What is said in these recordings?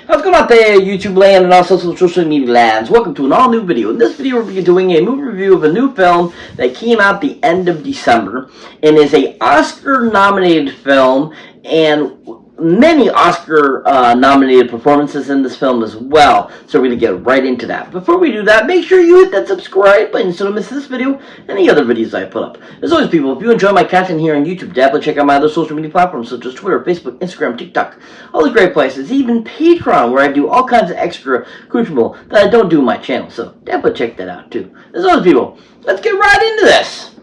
What's going on there, YouTube land and also social media lands? Welcome to an all-new video. In this video, we're going to be doing a movie review of a new film that came out the end of December and is a Oscar-nominated film, and many Oscar-nominated performances in this film as well. So we're going to get right into that. Before we do that, make sure you hit that subscribe button so you don't miss this video and any other videos I put up. As always, people, if you enjoy my content here on YouTube, definitely check out my other social media platforms such as Twitter, Facebook, Instagram, TikTok, all the great places, even Patreon, where I do all kinds of extra crucible that I don't do on my channel. So definitely check that out too. As always, people, let's get right into this.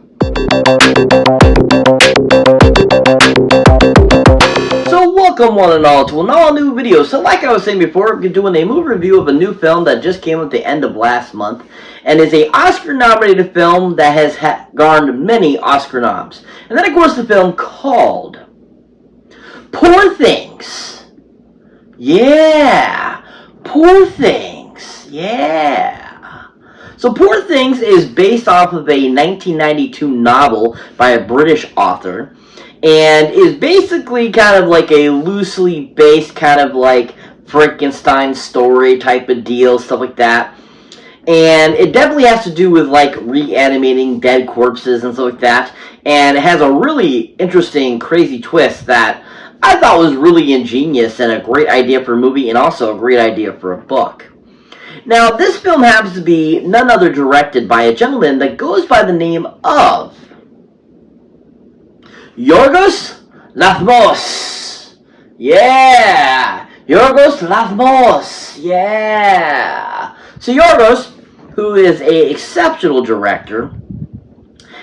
So welcome one and all to an all-new video. So like I was saying before, we're doing a movie review of a new film that just came out at the end of last month, and is a Oscar-nominated film that has garnered many Oscar noms. And then of course the film called Poor Things. Yeah, Poor Things. Yeah. So Poor Things is based off of a 1992 novel by a British author, and is basically kind of like a loosely based kind of like Frankenstein story type of deal, stuff like that. And it definitely has to do with like reanimating dead corpses and stuff like that. And it has a really interesting, crazy twist that I thought was really ingenious and a great idea for a movie, and also a great idea for a book. Now, this film happens to be none other directed by a gentleman that goes by the name of Yorgos Lanthimos. Yeah, Yorgos Lanthimos. Yeah. So Yorgos, who is an exceptional director,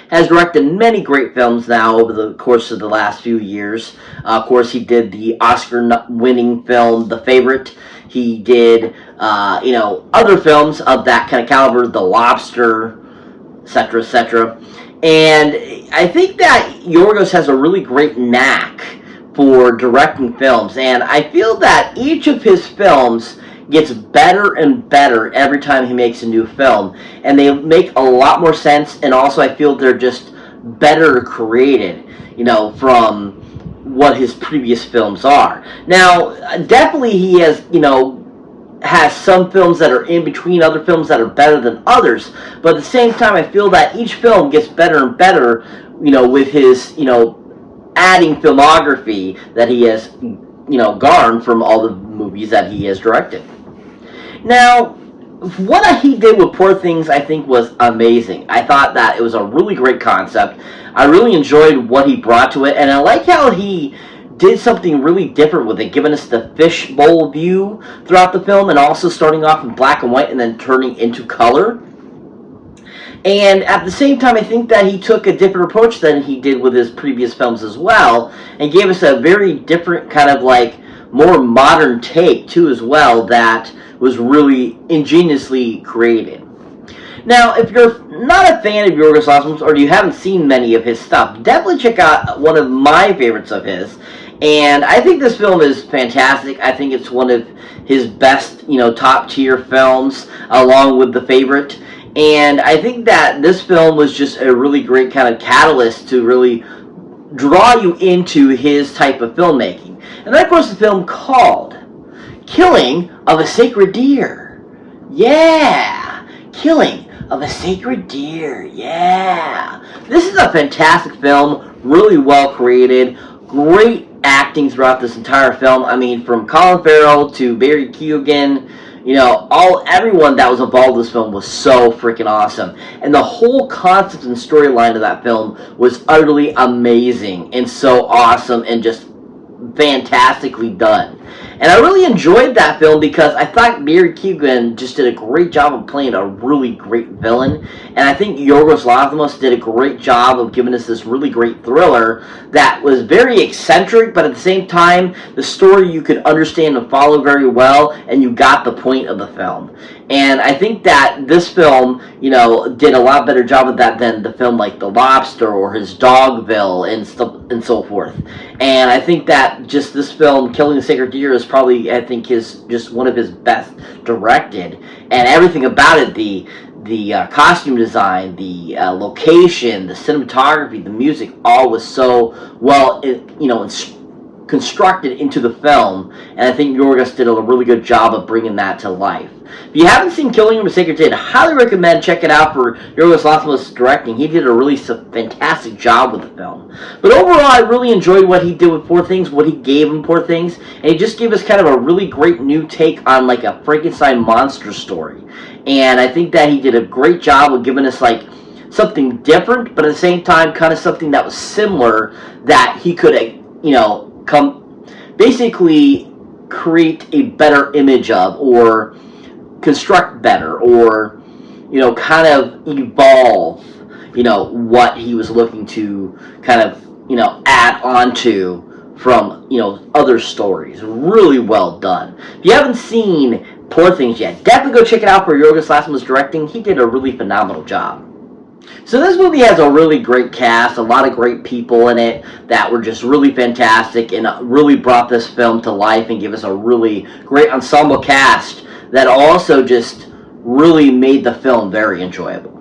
has directed many great films now over the course of the last few years. Of course, he did the Oscar-winning film The Favorite. He did, other films of that kind of caliber, The Lobster, etc., etc. And I think that Yorgos has a really great knack for directing films, and I feel that each of his films gets better and better every time he makes a new film, and they make a lot more sense, and also I feel they're just better created, from what his previous films are. Now, definitely he has, has some films that are in between other films that are better than others, but at the same time I feel that each film gets better and better, with his, adding filmography that he has, garnered from all the movies that he has directed. Now, what he did with Poor Things, I think, was amazing. I thought that it was a really great concept. I really enjoyed what he brought to it, and I like how he did something really different with it, giving us the fishbowl view throughout the film, and also starting off in black and white and then turning into color. And at the same time, I think that he took a different approach than he did with his previous films as well, and gave us a very different kind of like more modern take too as well, that was really ingeniously created. Now, if you're not a fan of Yorgos Lanthimos, or you haven't seen many of his stuff, definitely check out one of my favorites of his. And I think this film is fantastic. I think it's one of his best, top tier films, along with The Favorite. And I think that this film was just a really great kind of catalyst to really draw you into his type of filmmaking. And then, of course, the film called Killing of a Sacred Deer. Yeah! Killing of a Sacred Deer. Yeah! This is a fantastic film, really well created, great acting throughout this entire film. I mean, from Colin Farrell to Barry Keoghan, everyone that was involved in this film was so freaking awesome. And the whole concept and storyline of that film was utterly amazing and so awesome and just fantastically done. And I really enjoyed that film because I thought Barry Keoghan just did a great job of playing a really great villain. And I think Yorgos Lanthimos did a great job of giving us this really great thriller that was very eccentric, but at the same time, the story you could understand and follow very well, and you got the point of the film. And I think that this film, did a lot better job of that than the film like The Lobster or his Dogville and stuff and so forth. And I think that just this film, Killing the Sacred Deer, is probably, I think, just one of his best directed. And everything about it, the costume design, the location, the cinematography, the music, all was so well, constructed into the film, and I think Yorgos did a really good job of bringing that to life. If you haven't seen Killing Him with Sacred Dead, I highly recommend check it out for Yorgos Lanthimos directing. He did a really fantastic job with the film. But overall, I really enjoyed what he did with Poor Things, what he gave him Poor Things, and he just gave us kind of a really great new take on like a Frankenstein monster story. And I think that he did a great job of giving us like something different, but at the same time kind of something that was similar that he could, basically create a better image of, or construct better, or kind of evolve what he was looking to kind of add on to from other stories. Really well done. If you haven't seen Poor Things yet, definitely go check it out for Yorgos Lanthimos directing. He did a really phenomenal job. So this movie has a really great cast, a lot of great people in it that were just really fantastic and really brought this film to life and gave us a really great ensemble cast that also just really made the film very enjoyable.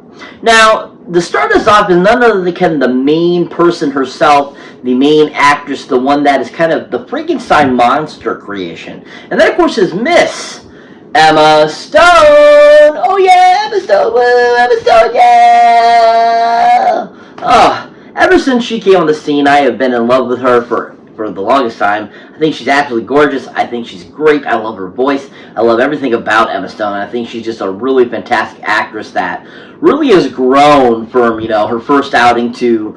Now, to start us off is none other than the main person herself, the main actress, the one that is kind of the Frankenstein monster creation. And that, of course, is Miss Emma Stone! Oh yeah, Emma Stone! Woo, Emma Stone, yeah! Oh, ever since she came on the scene, I have been in love with her for the longest time. I think she's absolutely gorgeous. I think she's great. I love her voice. I love everything about Emma Stone. I think she's just a really fantastic actress that really has grown from, her first outing to,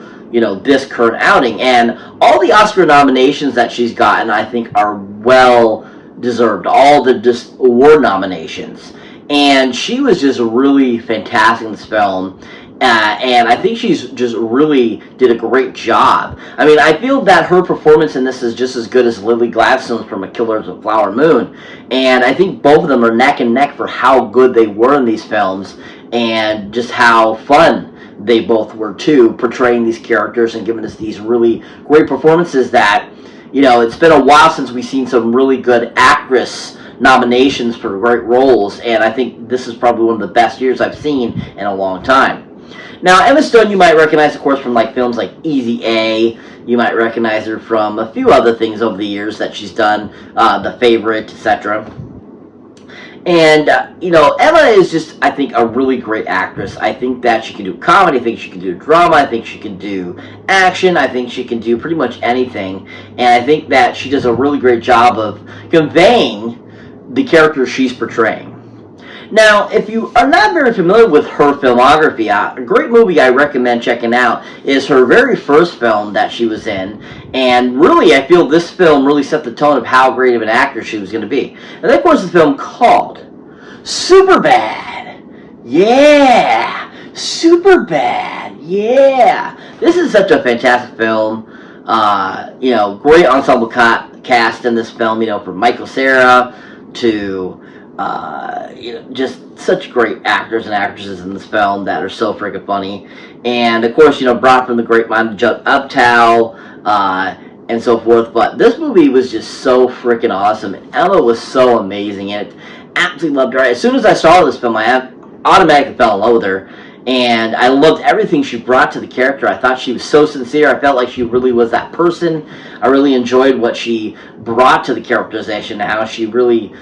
this current outing. And all the Oscar nominations that she's gotten, I think, are well deserved. All the award nominations. And she was just really fantastic in this film. And I think she's just really did a great job. I mean, I feel that her performance in this is just as good as Lily Gladstone's from A Killer of the Flower Moon. And I think both of them are neck and neck for how good they were in these films and just how fun they both were too, portraying these characters and giving us these really great performances that, it's been a while since we've seen some really good actress nominations for great roles, and I think this is probably one of the best years I've seen in a long time. Now, Emma Stone you might recognize, of course, from films like Easy A. You might recognize her from a few other things over the years that she's done, The Favorite, etc. And, Emma is just, I think, a really great actress. I think that she can do comedy, I think she can do drama, I think she can do action, I think she can do pretty much anything. And I think that she does a really great job of conveying the character she's portraying. Now, if you are not very familiar with her filmography, a great movie I recommend checking out is her very first film that she was in. And really, I feel this film really set the tone of how great of an actress she was going to be. And that, of course, is a film called Superbad. Yeah! Superbad. Yeah! This is such a fantastic film. Great ensemble cast in this film, from Michael Cera to just such great actors and actresses in this film that are so freaking funny. And of course, brought from the great mind of Judd Apatow, and so forth. But this movie was just so freaking awesome. Emma was so amazing in it. Absolutely loved her. As soon as I saw this film, I automatically fell in love with her. And I loved everything she brought to the character. I thought she was so sincere. I felt like she really was that person. I really enjoyed what she brought to the characterization, and how she really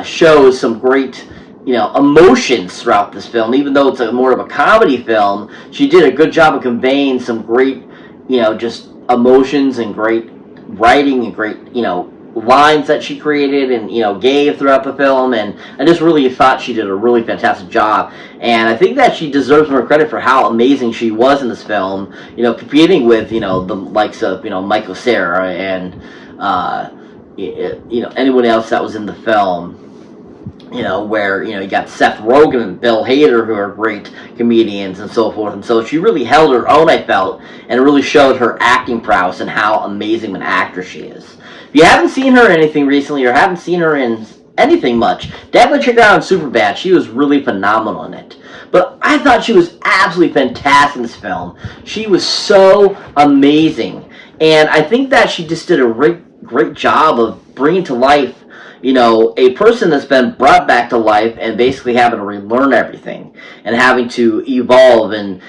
shows some great, emotions throughout this film. Even though it's more of a comedy film, she did a good job of conveying some great, just emotions and great writing and great, lines that she created and gave throughout the film, and I just really thought she did a really fantastic job. And I think that she deserves more credit for how amazing she was in this film, competing with the likes of Michael Cera and anyone else that was in the film. Where, you got Seth Rogen and Bill Hader, who are great comedians and so forth. And so she really held her own, I felt, and it really showed her acting prowess and how amazing an actress she is. If you haven't seen her in anything recently, or haven't seen her in anything much, definitely check her out on Superbad. She was really phenomenal in it. But I thought she was absolutely fantastic in this film. She was so amazing. And I think that she just did a great job of bringing to life a person that's been brought back to life and basically having to relearn everything and having to evolve and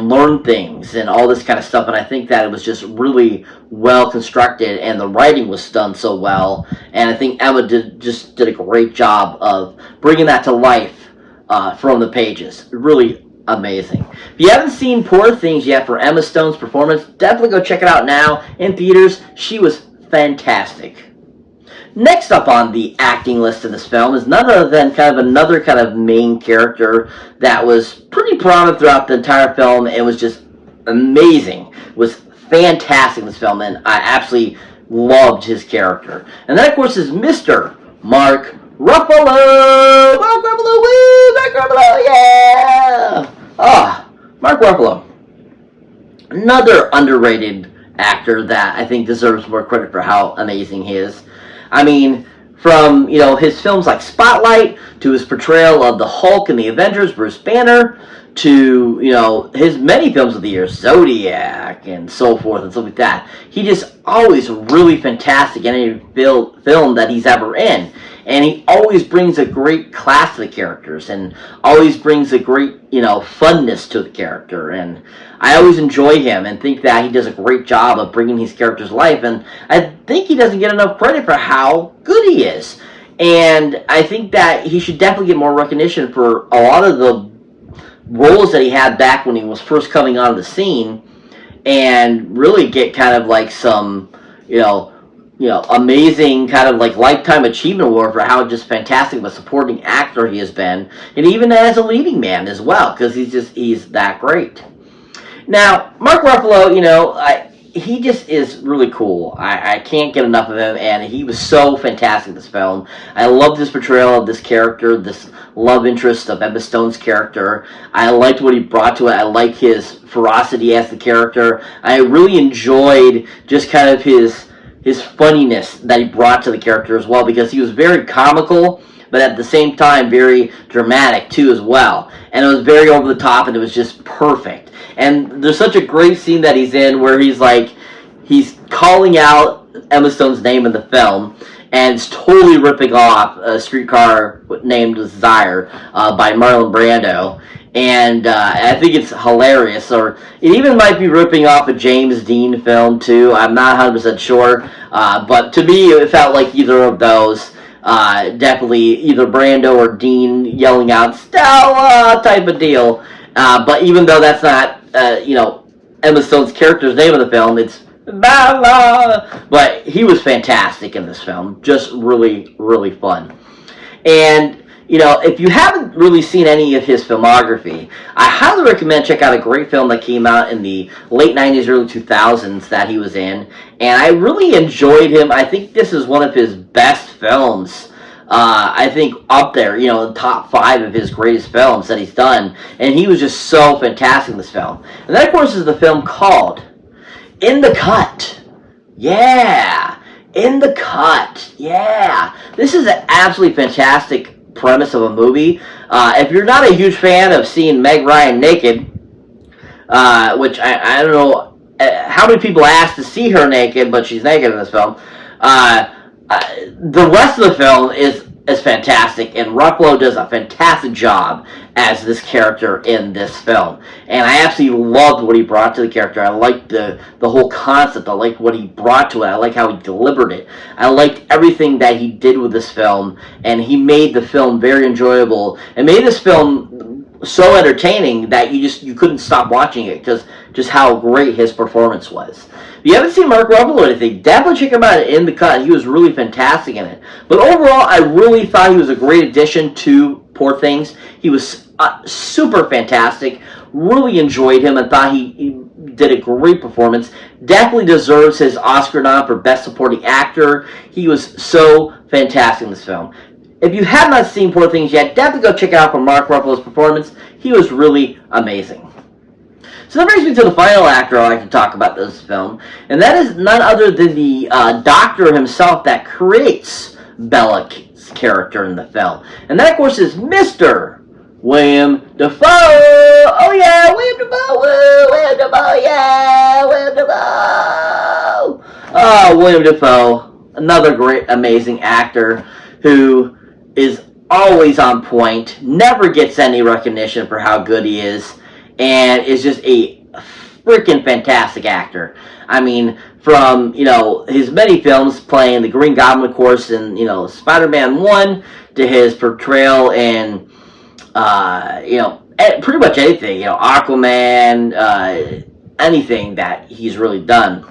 learn things and all this kind of stuff. And I think that it was just really well constructed, and the writing was done so well. And I think Emma did a great job of bringing that to life from the pages. Really amazing. If you haven't seen Poor Things yet for Emma Stone's performance, definitely go check it out now in theaters. She was fantastic. Next up on the acting list of this film is none other than another kind of main character that was pretty prominent throughout the entire film and was just amazing. Was fantastic in this film, and I absolutely loved his character. And that, of course, is Mr. Mark Ruffalo! Mark Ruffalo, woo! Mark Ruffalo, yeah! Mark Ruffalo. Another underrated actor that I think deserves more credit for how amazing he is. I mean, from, his films like Spotlight, to his portrayal of the Hulk in the Avengers, Bruce Banner, to, his many films of the year, Zodiac, and so forth and stuff like that. He just always really fantastic in any film that he's ever in. And he always brings a great class to the characters and always brings a great, funness to the character. And I always enjoy him and think that he does a great job of bringing these characters to life. And I think he doesn't get enough credit for how good he is. And I think that he should definitely get more recognition for a lot of the roles that he had back when he was first coming on the scene, and really get some, amazing Lifetime Achievement Award for how just fantastic of a supporting actor he has been, and even as a leading man as well, because he's that great. Now, Mark Ruffalo, he just is really cool. I can't get enough of him, and he was so fantastic in this film. I loved his portrayal of this character, this love interest of Emma Stone's character. I liked what he brought to it. I liked his ferocity as the character. I really enjoyed just his funniness that he brought to the character as well, because he was very comical, but at the same time very dramatic too as well. And it was very over the top, and it was just perfect. And there's such a great scene that he's in where he's calling out Emma Stone's name in the film, and it's totally ripping off a Streetcar Named Desire by Marlon Brando. And I think it's hilarious. Or it even might be ripping off a James Dean film too. I'm not 100% sure. But to me, it felt like either of those. Definitely either Brando or Dean yelling out "Stella" type of deal. But even though that's not, Emma Stone's character's name in the film, it's Bella. But he was fantastic in this film. Just really, really fun. And if you haven't really seen any of his filmography, I highly recommend check out a great film that came out in the late 90s, early 2000s that he was in. And I really enjoyed him. I think this is one of his best films. I think up there, the top 5 of his greatest films that he's done. And he was just so fantastic in this film. And that, of course, is the film called In the Cut. Yeah. In the Cut. Yeah. This is an absolutely fantastic premise of a movie. If you're not a huge fan of seeing Meg Ryan naked, which I don't know how many people asked to see her naked, but she's naked in this film. The rest of the film is fantastic, and Ruffalo does a fantastic job as this character in this film. And I absolutely loved what he brought to the character. I liked the whole concept. I liked what he brought to it. I liked how he delivered it. I liked everything that he did with this film, and he made the film very enjoyable and made this film so entertaining that you couldn't stop watching it, because just how great his performance was. If you haven't seen Mark Ruffalo or anything, definitely check him out In the Cut. He was really fantastic in it. But overall, I really thought he was a great addition to Poor Things. He was super fantastic. Really enjoyed him and thought he did a great performance. Definitely deserves his Oscar nom for Best Supporting Actor. He was so fantastic in this film. If you have not seen Poor Things yet, definitely go check it out for Mark Ruffalo's performance. He was really amazing. So that brings me to the final actor I like to talk about this film, and that is none other than the doctor himself that creates Bella's character in the film. And that, of course, is Mr. William Dafoe. Oh yeah, William Dafoe, woo, William Dafoe, yeah, William Dafoe. Oh, William Dafoe, another great, amazing actor. who is always on point, never gets any recognition for how good he is, and is just a freaking fantastic actor. I mean, from, his many films playing the Green Goblin, of course, in, Spider-Man 1, to his portrayal in, pretty much anything, Aquaman, anything that he's really done.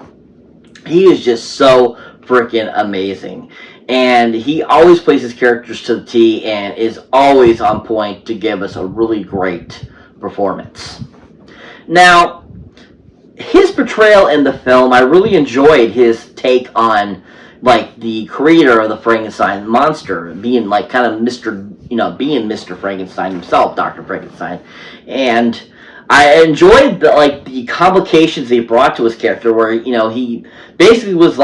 He is just so freaking amazing. And he always plays his characters to the T and is always on point to give us a really great performance. Now, his portrayal in the film, I really enjoyed his take on, like, the creator of the Frankenstein monster being, like, kind of being Mr. Frankenstein himself, Dr. Frankenstein. And I enjoyed the complications he brought to his character, where he basically was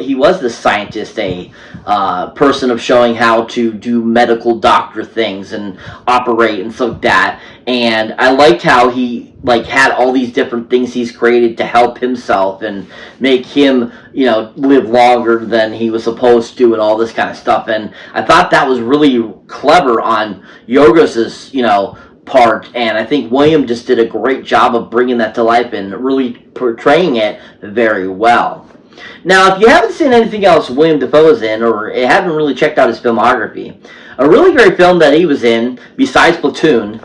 he was the scientist, a person of showing how to do medical doctor things and operate and stuff like that. And I liked how he had all these different things he's created to help himself and make him live longer than he was supposed to and all this kind of stuff. And I thought that was really clever on Yorgos's part, and I think William just did a great job of bringing that to life and really portraying it very well. Now, if you haven't seen anything else William Dafoe is in, or haven't really checked out his filmography, a really great film that he was in, besides Platoon,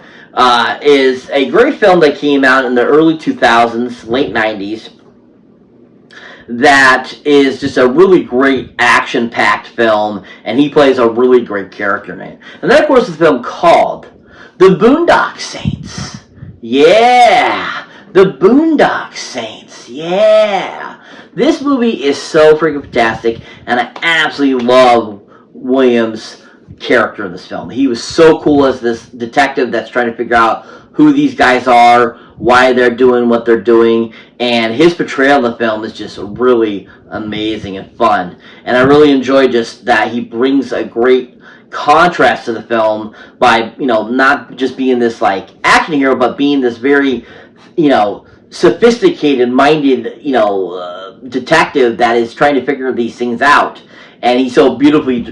is a great film that came out in the early 2000s, late 90s, that is just a really great action-packed film, and he plays a really great character in it. And then, of course, the film called The Boondock Saints. Yeah, The Boondock Saints. Yeah. This movie is so freaking fantastic, and I absolutely love Williams' character in this film. He was so cool as this detective that's trying to figure out who these guys are, why they're doing what they're doing, and his portrayal in the film is just really amazing and fun. And I really enjoy just that he brings a great contrast to the film by, not just being this action hero, but being this very, sophisticated minded, detective that is trying to figure these things out. And he so beautifully,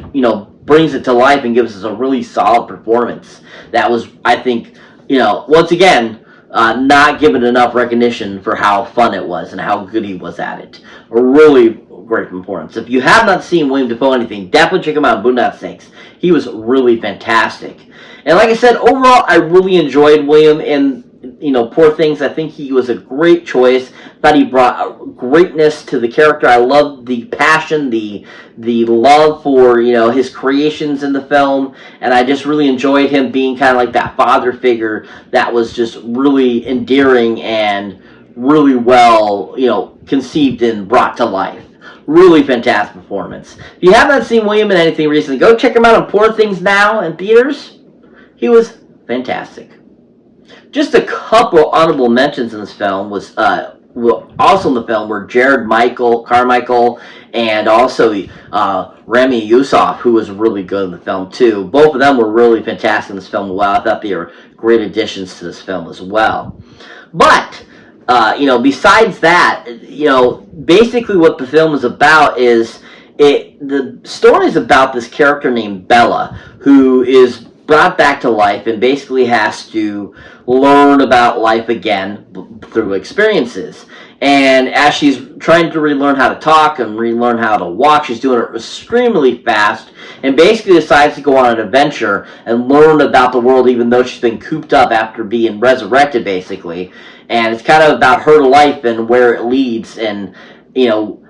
brings it to life and gives us a really solid performance. That was, I think, once again, not given enough recognition for how fun it was and how good he was at it. A really great performance. If you have not seen William Dafoe anything, definitely check him out in Boondock Saints. He was really fantastic. And like I said, overall, I really enjoyed William in, Poor Things. I think he was a great choice. Thought he brought a greatness to the character. I loved the passion, the love for, his creations in the film. And I just really enjoyed him being kind of like that father figure that was just really endearing and really well, conceived and brought to life. Really fantastic performance. If you have not seen William in anything recently, go check him out on Poor Things now in theaters. He was fantastic. Just a couple honorable mentions in this film was also in the film were Jared Carmichael, and also Rami Youssef, who was really good in the film too. Both of them were really fantastic in this film as well. I thought they were great additions to this film as well. But besides that, basically what the film is about is the story is about this character named Bella, who is brought back to life and basically has to learn about life again through experiences. And as she's trying to relearn how to talk and relearn how to walk, she's doing it extremely fast and basically decides to go on an adventure and learn about the world, even though she's been cooped up after being resurrected, basically. And it's kind of about her life and where it leads and,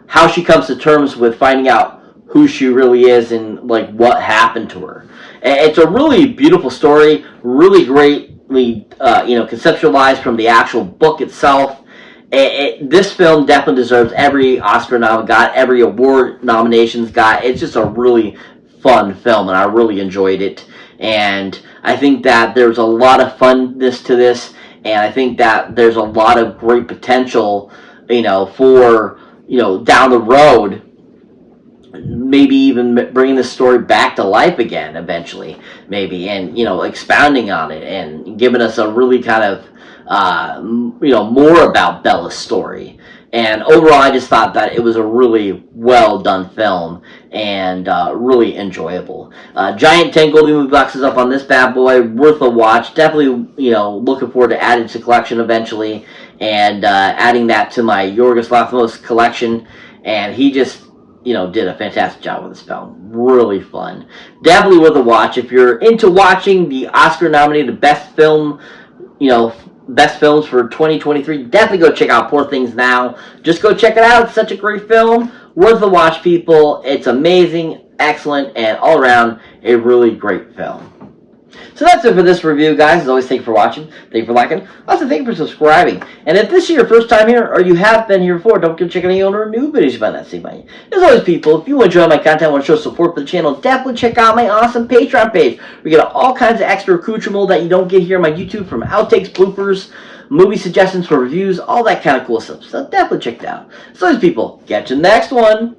how she comes to terms with finding out who she really is and, what happened to her. It's a really beautiful story, really greatly, conceptualized from the actual book itself. This film definitely deserves every Oscar nom it got, every award nominations got. It's just a really fun film, and I really enjoyed it. And I think that there's a lot of funness to this, and I think that there's a lot of great potential, for, down the road, maybe even bringing the story back to life again eventually, maybe, and, expounding on it and giving us a really kind of, more about Bella's story. And overall, I just thought that it was a really well done film and really enjoyable. Giant 10 Goldie movie boxes up on this bad boy, worth a watch. Definitely, looking forward to adding to the collection eventually, and adding that to my Yorgos Lanthimos collection. And he just, did a fantastic job with this film. Really fun. Definitely worth a watch if you're into watching the Oscar-nominated best film, best films for 2023. Definitely go check out Poor Things Now. Just go check it out. It's such a great film. Worth the watch, people. It's amazing, excellent, and all around a really great film. So that's it for this review, guys. As always, thank you for watching. Thank you for liking. Also, thank you for subscribing. And if this is your first time here, or you have been here before, don't forget to check out any other new videos you might not see by me. As always, people, if you enjoy my content and want to show support for the channel, definitely check out my awesome Patreon page. We get all kinds of extra accoutrement that you don't get here on my YouTube, from outtakes, bloopers, movie suggestions for reviews, all that kind of cool stuff. So definitely check it out. So, as always, people, catch you in the next one.